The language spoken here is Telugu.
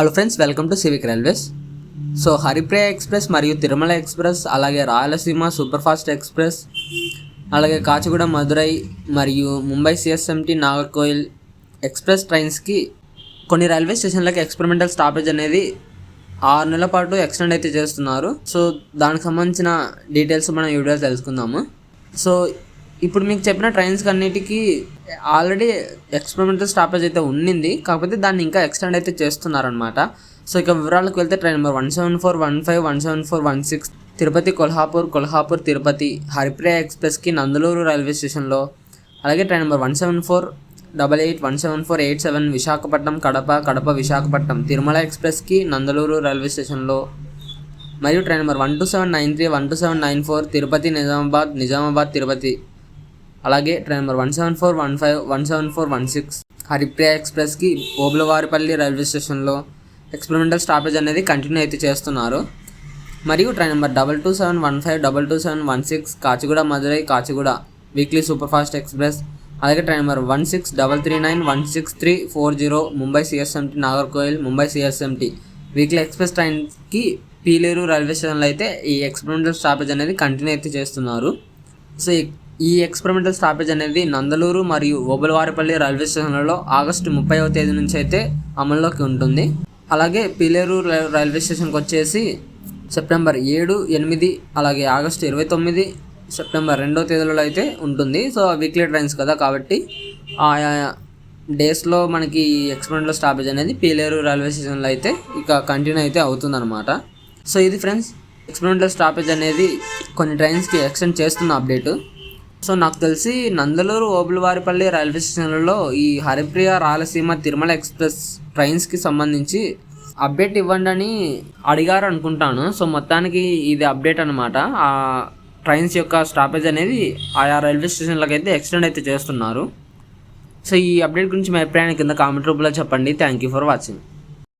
Hello friends, welcome to civic railways. So Haripriya express మరియు తిరుమల ఎక్స్ప్రెస్, అలాగే రాయలసీమ సూపర్ ఫాస్ట్ ఎక్స్ప్రెస్, అలాగే కాచిగూడ మదురై మరియు ముంబై సిఎస్ఎంటి నాగర్కోయిల్ ఎక్స్ప్రెస్ ట్రైన్స్కి కొన్ని రైల్వే స్టేషన్లకి ఎక్స్పెరిమెంటల్ స్టాపేజ్ అనేది 6 నెలల పాటు ఎక్స్టెండ్ అయితే చేస్తున్నారు. సో దానికి సంబంధించిన డీటెయిల్స్ మనం ఈ వీడియోలో తెలుసుకుందాము. సో ఇప్పుడు మీకు చెప్పిన ట్రైన్స్ అన్నిటికీ ఆల్రెడీ ఎక్స్పెరిమెంటల్ స్టాపేజ్ అయితే ఉండింది, కాకపోతే దాన్ని ఇంకా ఎక్స్టెండ్ అయితే చేస్తున్నారనమాట. సో ఇక వివరాలకు వెళ్తే ట్రైన్ నెంబర్ 17415, 17416 తిరుపతి కొల్హాపూర్ తిరుపతి హరిప్రియ ఎక్స్ప్రెస్కి నందలూరు రైల్వే స్టేషన్లో, అలాగే ట్రైన్ నెంబర్ 17488, 17487 విశాఖపట్నం కడప విశాఖపట్నం తిరుమల ఎక్స్ప్రెస్కి నందలూరు రైల్వే స్టేషన్లో, మరియు ట్రైన్ నెంబర్ 12793, 12794 తిరుపతి నిజామాబాద్ తిరుపతి, అలాగే ట్రైన్ నెంబర్ 17415, 17416 హరిప్రియ ఎక్స్ప్రెస్కి ఓబులవారిపల్లి రైల్వే స్టేషన్లో ఎక్స్పెరిమెంటల్ స్టాపేజ్ అనేది కంటిన్యూ అయితే చేస్తున్నారు. మరియు train number 22715, 22716 Kacheguda Madurai Kacheguda weekly super fast express, అలాగే train number 16339, 16340 Mumbai సిఎస్ఎంటి Nagercoil Mumbai సిఎస్ఎంటి weekly express ట్రైన్కి పీలేరు రైల్వే స్టేషన్లో అయితే ఈ ఎక్స్పెరిమెంటల్ స్టాపేజ్ అనేది కంటిన్యూ అయితే చేస్తున్నారు. సో ఈ ఎక్స్పెరిమెంటల్ స్టాపేజ్ అనేది నందలూరు మరియు ఓబులవారిపల్లి రైల్వే స్టేషన్లలో ఆగస్టు 30వ తేదీ నుంచి అయితే అమల్లోకి ఉంటుంది. అలాగే పీలేరు రైల్వే స్టేషన్కి వచ్చేసి సెప్టెంబర్ 7, 8 అలాగే ఆగస్టు 29, సెప్టెంబర్ 2వ తేదీలలో అయితే ఉంటుంది. సో వీక్లీ ట్రైన్స్ కదా, కాబట్టి ఆయా డేస్లో మనకి ఎక్స్పెరిమెంటల్ స్టాపేజ్ అనేది పీలేరు రైల్వే స్టేషన్లో అయితే ఇక కంటిన్యూ అయితే అవుతుందన్నమాట. సో ఇది ఫ్రెండ్స్, ఎక్స్పెరిమెంటల్ స్టాపేజ్ అనేది కొన్ని ట్రైన్స్కి ఎక్స్టెండ్ చేస్తున్న అప్డేటు. సో నాకు తెలిసి నందలూరు ఓబులవారిపల్లి రైల్వే స్టేషన్లలో ఈ హరిప్రియ రాయలసీమ తిరుమల ఎక్స్ప్రెస్ ట్రైన్స్కి సంబంధించి అప్డేట్ ఇవ్వండి అని అడిగారు అనుకుంటాను. సో మొత్తానికి ఇది అప్డేట్ అనమాట. ఆ ట్రైన్స్ యొక్క స్టాపేజ్ అనేది ఆయా రైల్వే స్టేషన్లకు అయితే ఎక్స్టెండ్ అయితే చేస్తున్నారు. సో ఈ అప్డేట్ గురించి మీ అభిప్రాయాన్ని కింద కామెంట్ రూపంలో చెప్పండి. Thank you for watching.